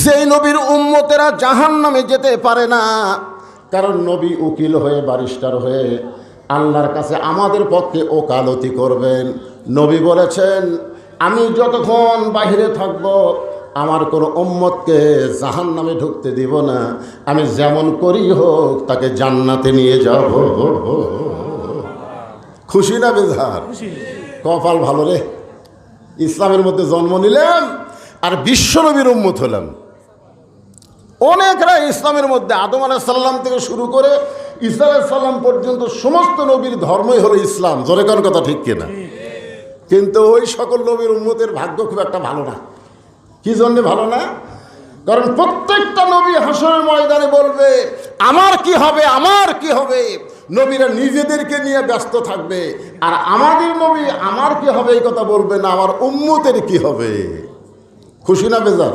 যেই নবীর উম্মতেরা জাহান্নামে যেতে পারে না, কারণ নবী উকিল হয়ে ব্যারিস্টার হয়ে আল্লাহর কাছে আমাদের পক্ষে ওকালতি করবেন। নবী বলেছেন, আমি যতক্ষণ বাহিরে থাকব আমার কোনো উম্মতকে জাহান্নামে ঢুকতে দিব না, আমি যেমন করি হোক তাকে জান্নাতে নিয়ে যাব। খুশি না বেজার? কপাল ভালো রে, ইসলামের মধ্যে জন্ম নিলাম আর বিশ্বনবীর উম্মত হলাম। অনেকরা ইসলামের মধ্যে আদম আলাইহিস সালাম থেকে শুরু করে ঈসা আলাইহিস সালাম পর্যন্ত সমস্ত নবীর ধর্মই হলো ইসলাম। জোরে কোন কথা ঠিক কিনা? কিন্তু ওই সকল নবীর উম্মতের ভাগ্য খুব একটা ভালো না। কি জন্য ভালো না? কারণ প্রত্যেকটা নবী হাসরের ময়দানে বলবে আমার কি হবে, আমার কি হবে। নবীরা নিজেদেরকে নিয়ে ব্যস্ত থাকবে, আর আমাদের নবী আমার কি হবে এই কথা বলবে না, আমার উম্মতের কি হবে। খুশি না বেজার?